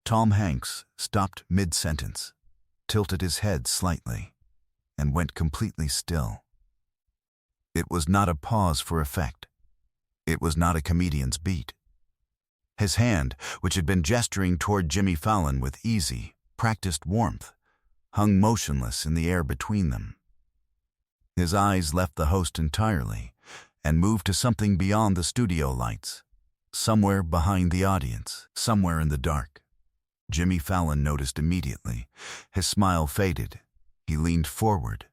Tom Hanks stopped mid-sentence, tilted his head slightly, and went completely still. It was not a pause for effect. It was not a comedian's beat. His hand, which had been gesturing toward Jimmy Fallon with easy, practiced warmth, hung motionless in the air between them. His eyes left the host entirely and moved to something beyond the studio lights, somewhere behind the audience, somewhere in the dark. Jimmy Fallon noticed immediately. His smile faded. He leaned forward.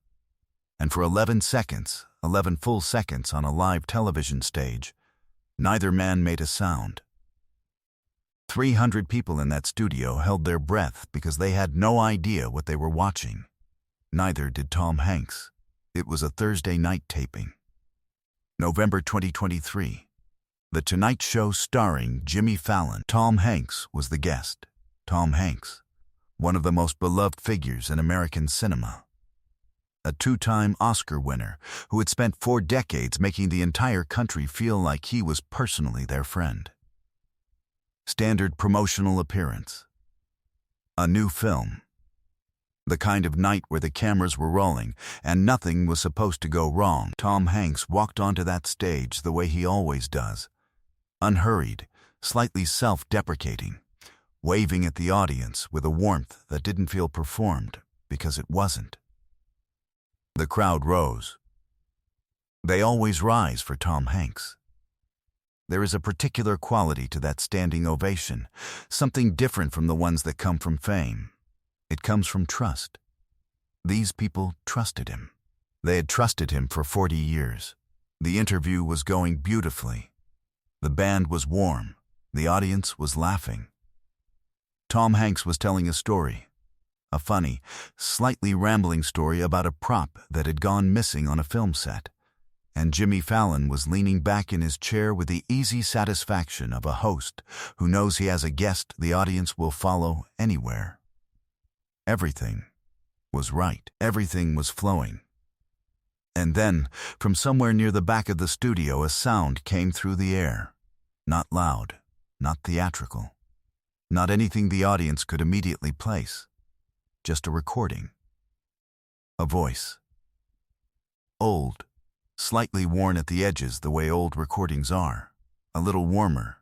And for 11 seconds, 11 full seconds on a live television stage, neither man made a sound. 300 people in that studio held their breath because they had no idea what they were watching. Neither did Tom Hanks. It was a Thursday night taping. November 2023. The Tonight Show starring Jimmy Fallon. Tom Hanks was the guest. Tom Hanks, one of the most beloved figures in American cinema. A two-time Oscar winner who had spent 4 decades making the entire country feel like he was personally their friend. Standard promotional appearance. A new film. The kind of night where the cameras were rolling and nothing was supposed to go wrong. Tom Hanks walked onto that stage the way he always does. Unhurried, slightly self-deprecating, waving at the audience with a warmth that didn't feel performed because it wasn't. The crowd rose. They always rise for Tom Hanks. There is a particular quality to that standing ovation, something different from the ones that come from fame. It comes from trust. These people trusted him. They had trusted him for 40 years. The interview was going beautifully. The band was warm. The audience was laughing. Tom Hanks was telling a story. A funny, slightly rambling story about a prop that had gone missing on a film set. And Jimmy Fallon was leaning back in his chair with the easy satisfaction of a host who knows he has a guest the audience will follow anywhere. Everything was right. Everything was flowing. And then, from somewhere near the back of the studio, a sound came through the air. Not loud, not theatrical, not anything the audience could immediately place. Just a recording. A voice. Old, slightly worn at the edges the way old recordings are. A little warmer,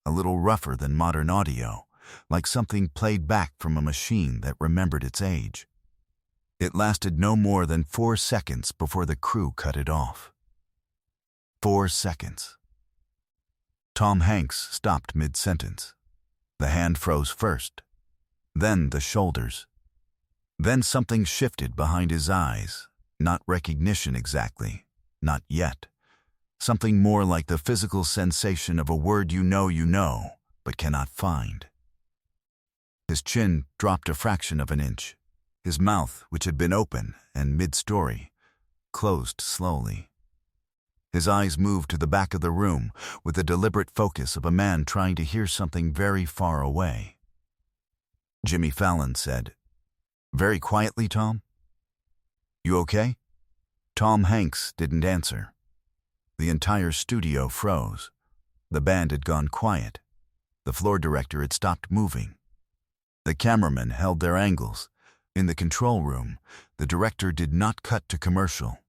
a little rougher than modern audio, like something played back from a machine that remembered its age. It lasted no more than 4 seconds before the crew cut it off. 4 seconds. Tom Hanks stopped mid-sentence. The hand froze first, then the shoulders. Then something shifted behind his eyes. Not recognition exactly, not yet. Something more like the physical sensation of a word you know, but cannot find. His chin dropped a fraction of an inch. His mouth, which had been open and mid-story, closed slowly. His eyes moved to the back of the room with the deliberate focus of a man trying to hear something very far away. Jimmy Fallon said, "Very quietly, Tom? You okay?" Tom Hanks didn't answer. The entire studio froze. The band had gone quiet. The floor director had stopped moving. The cameramen held their angles. In the control room, the director did not cut to commercial.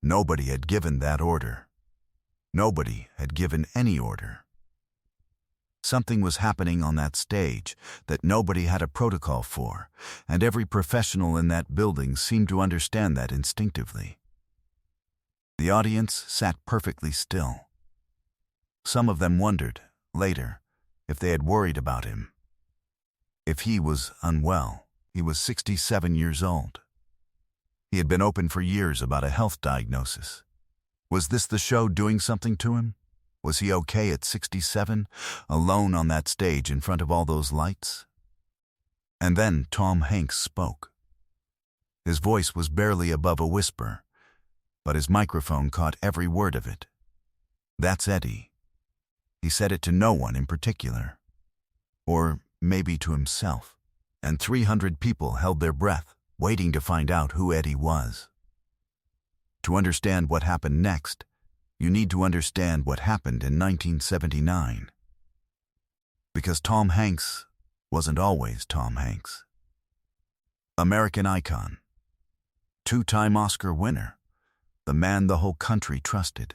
Nobody had given that order. Nobody had given any order. Something was happening on that stage that nobody had a protocol for, and every professional in that building seemed to understand that instinctively. The audience sat perfectly still. Some of them wondered, later, if they had worried about him. If he was unwell. He was 67 years old. He had been open for years about a health diagnosis. Was this the show doing something to him? Was he okay at 67, alone on that stage in front of all those lights? And then Tom Hanks spoke. His voice was barely above a whisper, but his microphone caught every word of it. "That's Eddie." He said it to no one in particular. Or maybe to himself. And 300 people held their breath, waiting to find out who Eddie was. To understand what happened next, you need to understand what happened in 1979. Because Tom Hanks wasn't always Tom Hanks. American icon, two-time Oscar winner, the man the whole country trusted.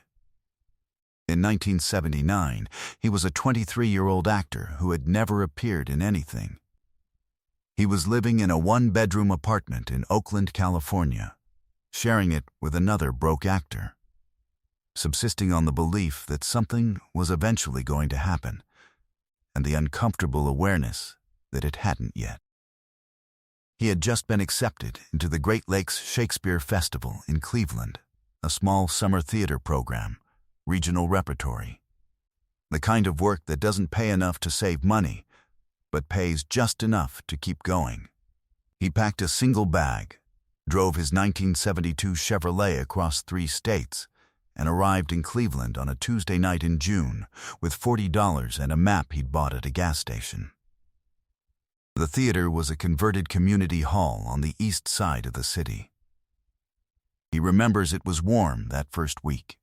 In 1979, he was a 23-year-old actor who had never appeared in anything. He was living in a one-bedroom apartment in Oakland, California, sharing it with another broke actor, subsisting on the belief that something was eventually going to happen, and the uncomfortable awareness that it hadn't yet. He had just been accepted into the Great Lakes Shakespeare Festival in Cleveland, a small summer theater program, regional repertory. The kind of work that doesn't pay enough to save money, but pays just enough to keep going. He packed a single bag, drove his 1972 Chevrolet across 3 states, and arrived in Cleveland on a Tuesday night in June with $40 and a map he'd bought at a gas station. The theater was a converted community hall on the east side of the city. He remembers it was warm that first week,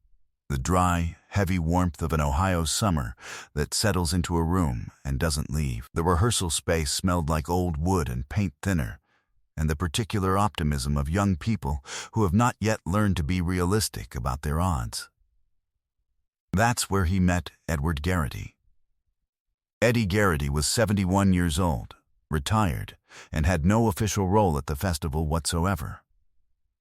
the dry, heavy warmth of an Ohio summer that settles into a room and doesn't leave. The rehearsal space smelled like old wood and paint thinner, and the particular optimism of young people who have not yet learned to be realistic about their odds. That's where he met Edward Garrity. Eddie Garrity was 71 years old, retired, and had no official role at the festival whatsoever.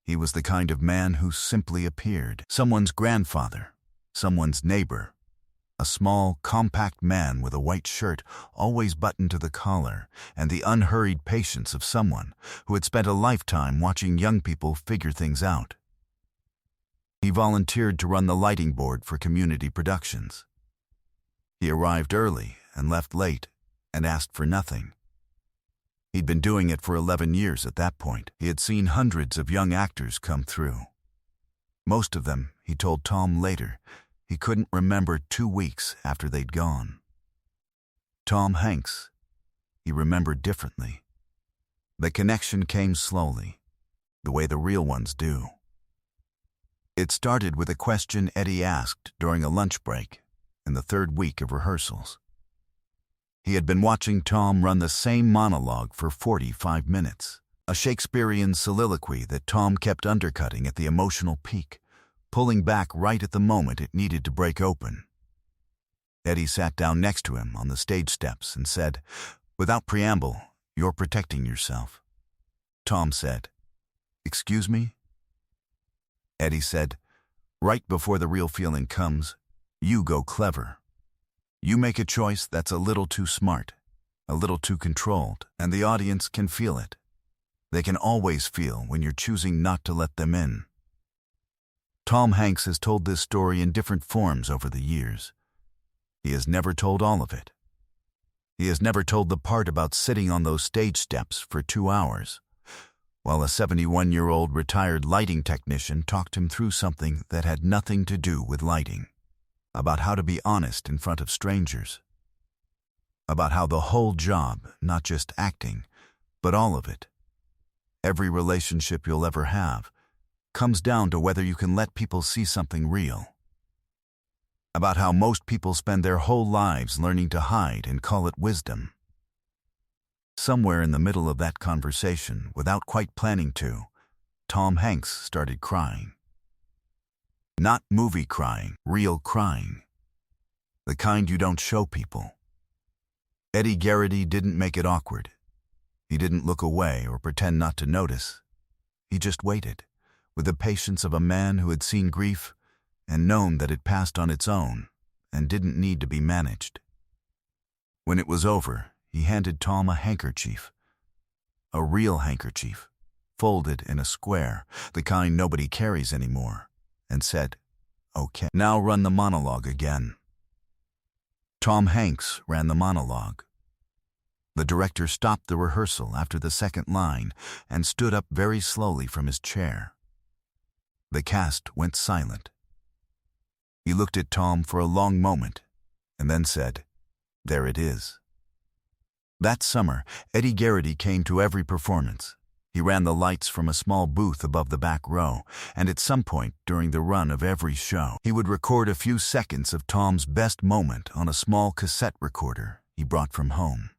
He was the kind of man who simply appeared, someone's grandfather, someone's neighbor, a small, compact man with a white shirt always buttoned to the collar and the unhurried patience of someone who had spent a lifetime watching young people figure things out. He volunteered to run the lighting board for community productions. He arrived early and left late and asked for nothing. He'd been doing it for 11 years at that point. He had seen hundreds of young actors come through. Most of them, he told Tom later, he couldn't remember 2 weeks after they'd gone. Tom Hanks, he remembered differently. The connection came slowly, the way the real ones do. It started with a question Eddie asked during a lunch break in the 3rd week of rehearsals. He had been watching Tom run the same monologue for 45 minutes, a Shakespearean soliloquy that Tom kept undercutting at the emotional peak, pulling back right at the moment it needed to break open. Eddie sat down next to him on the stage steps and said, "Without preamble, you're protecting yourself." Tom said, "Excuse me?" Eddie said, "Right before the real feeling comes, you go clever. You make a choice that's a little too smart, a little too controlled, and the audience can feel it. They can always feel when you're choosing not to let them in." Tom Hanks has told this story in different forms over the years. He has never told all of it. He has never told the part about sitting on those stage steps for 2 hours, while a 71-year-old retired lighting technician talked him through something that had nothing to do with lighting, about how to be honest in front of strangers, about how the whole job, not just acting, but all of it, every relationship you'll ever have, comes down to whether you can let people see something real. About how most people spend their whole lives learning to hide and call it wisdom. Somewhere in the middle of that conversation, without quite planning to, Tom Hanks started crying. Not movie crying, real crying. The kind you don't show people. Eddie Garrity didn't make it awkward. He didn't look away or pretend not to notice. He just waited, with the patience of a man who had seen grief and known that it passed on its own and didn't need to be managed. When it was over, he handed Tom a handkerchief. A real handkerchief, folded in a square, the kind nobody carries anymore, and said, "Okay, now run the monologue again." Tom Hanks ran the monologue. The director stopped the rehearsal after the second line and stood up very slowly from his chair. The cast went silent. He looked at Tom for a long moment and then said, "There it is." That summer, Eddie Garrity came to every performance. He ran the lights from a small booth above the back row, and at some point during the run of every show, he would record a few seconds of Tom's best moment on a small cassette recorder he brought from home.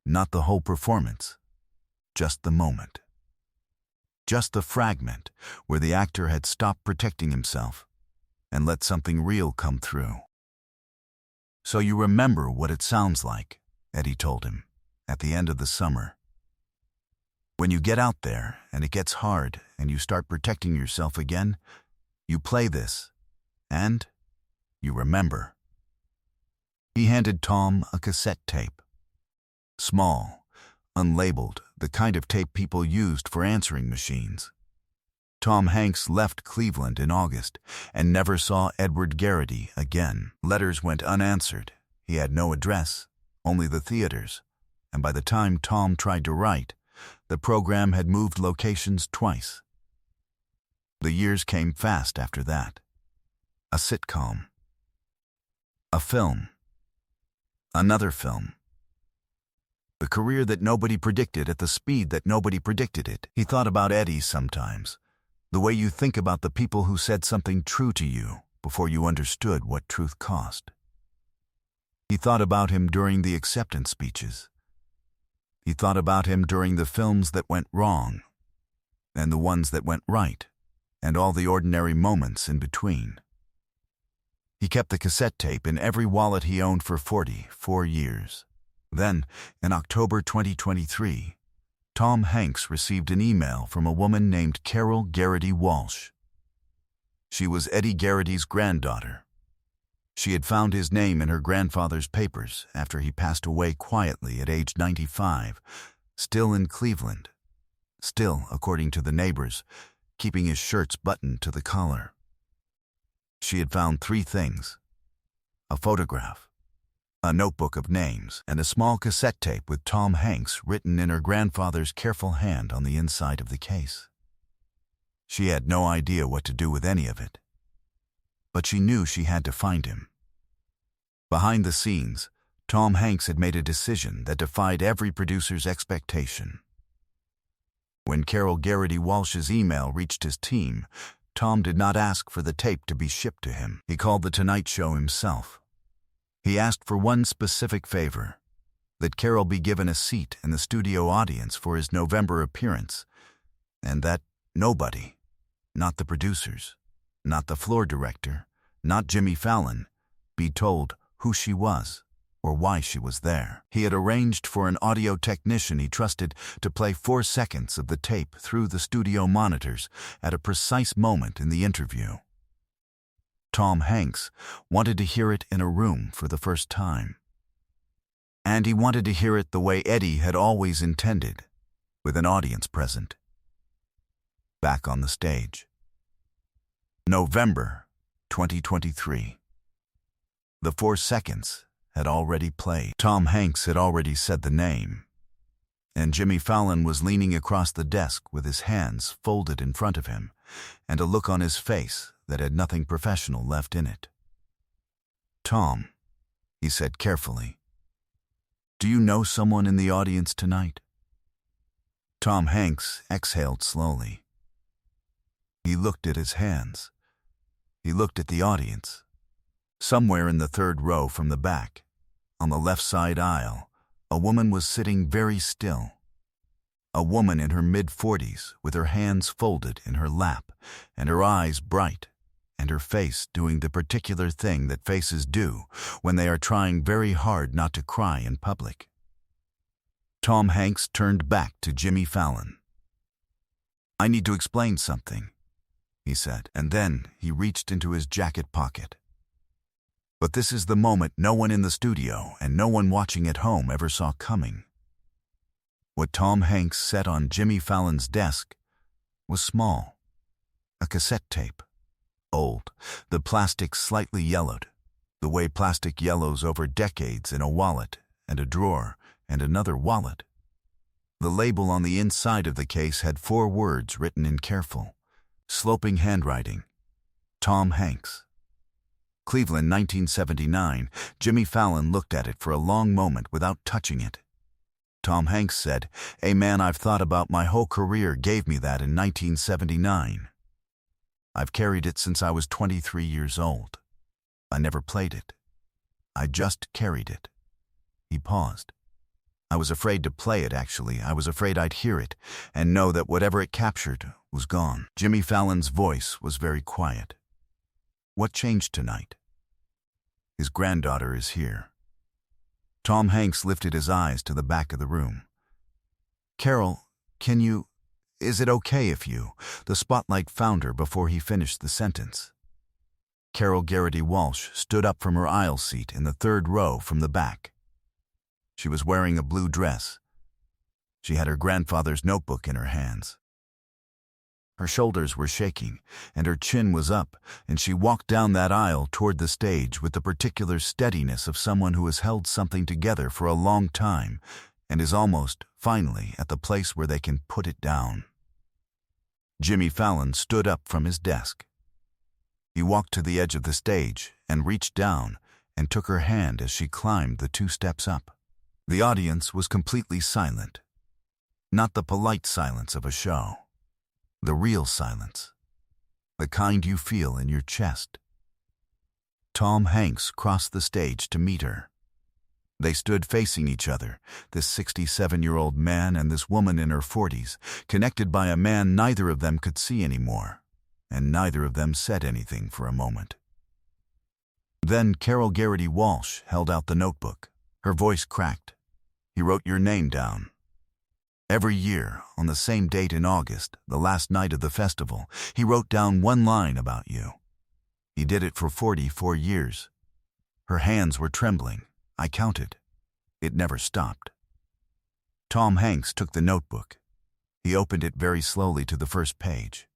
Not the whole performance, just the moment. Just the fragment where the actor had stopped protecting himself and let something real come through. "So you remember what it sounds like," Eddie told him, "at the end of the summer. When you get out there and it gets hard and you start protecting yourself again, you play this, and you remember." He handed Tom a cassette tape. Small, unlabeled, the kind of tape people used for answering machines. Tom Hanks left Cleveland in August and never saw Edward Garrity again. Letters went unanswered. He had no address, only the theaters, and by the time Tom tried to write, the program had moved locations twice. The years came fast after that. A sitcom. A film. Another film. The career that nobody predicted at the speed that nobody predicted it. He thought about Eddie sometimes. The way you think about the people who said something true to you before you understood what truth cost. He thought about him during the acceptance speeches. He thought about him during the films that went wrong, and the ones that went right, and all the ordinary moments in between. He kept the cassette tape in every wallet he owned for 44 years. Then, in October 2023, Tom Hanks received an email from a woman named Carol Garrity Walsh. She was Eddie Garrity's granddaughter. She had found his name in her grandfather's papers after he passed away quietly at age 95, still in Cleveland, still, according to the neighbors, keeping his shirts buttoned to the collar. She had found 3 things: a photograph, a notebook of names, and a small cassette tape with Tom Hanks written in her grandfather's careful hand on the inside of the case. She had no idea what to do with any of it, but she knew she had to find him. Behind the scenes, Tom Hanks had made a decision that defied every producer's expectation. When Carol Garrity Walsh's email reached his team, Tom did not ask for the tape to be shipped to him. He called The Tonight Show himself. He asked for one specific favor, that Carol be given a seat in the studio audience for his November appearance, and that nobody, not the producers, not the floor director, not Jimmy Fallon, be told who she was or why she was there. He had arranged for an audio technician he trusted to play 4 seconds of the tape through the studio monitors at a precise moment in the interview. Tom Hanks wanted to hear it in a room for the first time. And he wanted to hear it the way Eddie had always intended, with an audience present. Back on the stage. November 2023. The 4 seconds had already played. Tom Hanks had already said the name, and Jimmy Fallon was leaning across the desk with his hands folded in front of him and a look on his face that had nothing professional left in it. "Tom," he said carefully, "do you know someone in the audience tonight?" Tom Hanks exhaled slowly. He looked at his hands. He looked at the audience. Somewhere in the 3rd row from the back, on the left side aisle, a woman was sitting very still. A woman in her mid-40s with her hands folded in her lap and her eyes bright and her face doing the particular thing that faces do when they are trying very hard not to cry in public. Tom Hanks turned back to Jimmy Fallon. "I need to explain something," he said, and then he reached into his jacket pocket. But this is the moment no one in the studio and no one watching at home ever saw coming. What Tom Hanks set on Jimmy Fallon's desk was small. A cassette tape. Old, the plastic slightly yellowed, the way plastic yellows over decades in a wallet and a drawer and another wallet. The label on the inside of the case had 4 words written in careful, sloping handwriting: Tom Hanks. Cleveland, 1979. Jimmy Fallon looked at it for a long moment without touching it. Tom Hanks said, "A man I've thought about my whole career gave me that in 1979. I've carried it since I was 23 years old. I never played it. I just carried it." He paused. I was afraid to play it, actually. I was afraid I'd hear it and know that whatever it captured was gone. Jimmy Fallon's voice was very quiet. What changed tonight? His granddaughter is here. Tom Hanks lifted his eyes to the back of the room. Carol, is it okay if you? The spotlight found her before he finished the sentence. Carol Garrity Walsh stood up from her aisle seat in the third row from the back. She was wearing a blue dress. She had her grandfather's notebook in her hands. Her shoulders were shaking, and her chin was up, and she walked down that aisle toward the stage with the particular steadiness of someone who has held something together for a long time and is almost, finally, at the place where they can put it down. Jimmy Fallon stood up from his desk. He walked to the edge of the stage and reached down and took her hand as she climbed the 2 steps up. The audience was completely silent. Not the polite silence of a show. The real silence. The kind you feel in your chest. Tom Hanks crossed the stage to meet her. They stood facing each other, this 67-year-old man and this woman in her 40s, connected by a man neither of them could see anymore, and neither of them said anything for a moment. Then Carol Garrity Walsh held out the notebook. Her voice cracked. He wrote your name down. Every year, on the same date in August, the last night of the festival, he wrote down one line about you. He did it for 44 years. Her hands were trembling. I counted. It never stopped. Tom Hanks took the notebook. He opened it very slowly to the first page.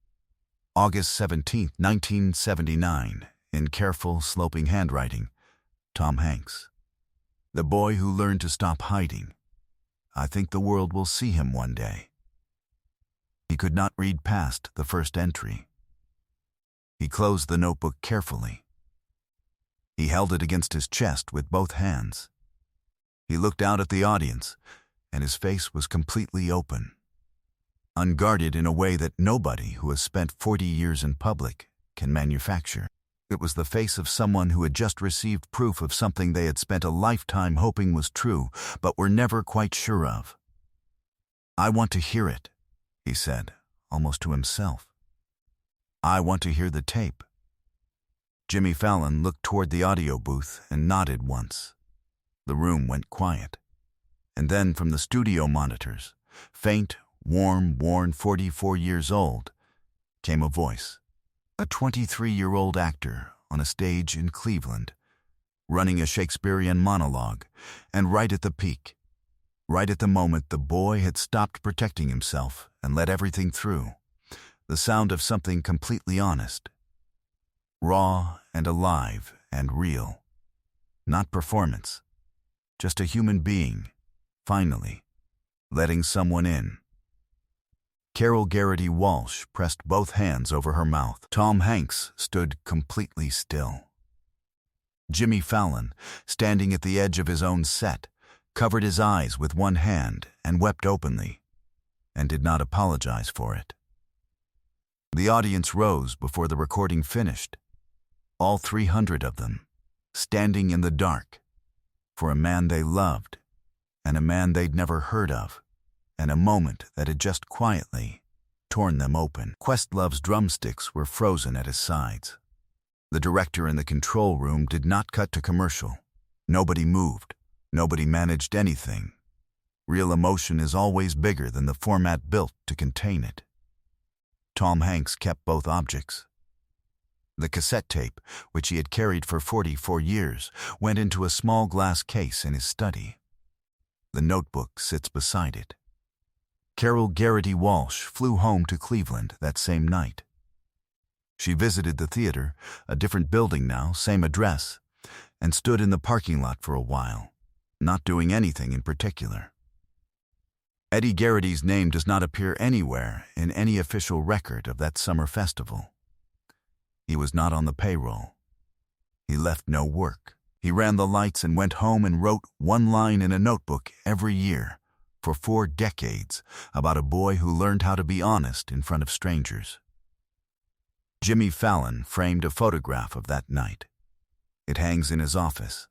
August 17, 1979, in careful, sloping handwriting, Tom Hanks. The boy who learned to stop hiding. I think the world will see him one day. He could not read past the first entry. He closed the notebook carefully. He held it against his chest with both hands. He looked out at the audience, and his face was completely open, unguarded in a way that nobody who has spent 40 years in public can manufacture. It was the face of someone who had just received proof of something they had spent a lifetime hoping was true, but were never quite sure of. I want to hear it, he said, almost to himself. I want to hear the tape. Jimmy Fallon looked toward the audio booth and nodded once. The room went quiet. And then from the studio monitors, faint, warm, worn 44 years old, came a voice. A 23-year-old actor on a stage in Cleveland, running a Shakespearean monologue, and right at the peak, right at the moment the boy had stopped protecting himself and let everything through, the sound of something completely honest, raw and alive and real. Not performance, just a human being, finally, letting someone in. Carol Garrity Walsh pressed both hands over her mouth. Tom Hanks stood completely still. Jimmy Fallon, standing at the edge of his own set, covered his eyes with one hand and wept openly, and did not apologize for it. The audience rose before the recording finished, all 300 of them, standing in the dark, for a man they loved, and a man they'd never heard of, and a moment that had just quietly torn them open. Questlove's drumsticks were frozen at his sides. The director in the control room did not cut to commercial. Nobody moved. Nobody managed anything. Real emotion is always bigger than the format built to contain it. Tom Hanks kept both objects. The cassette tape, which he had carried for 44 years, went into a small glass case in his study. The notebook sits beside it. Carol Garrity Walsh flew home to Cleveland that same night. She visited the theater, a different building now, same address, and stood in the parking lot for a while, not doing anything in particular. Eddie Garrity's name does not appear anywhere in any official record of that summer festival. He was not on the payroll. He left no work. He ran the lights and went home and wrote one line in a notebook every year, for 4 decades, about a boy who learned how to be honest in front of strangers. Jimmy Fallon framed a photograph of that night. It hangs in his office.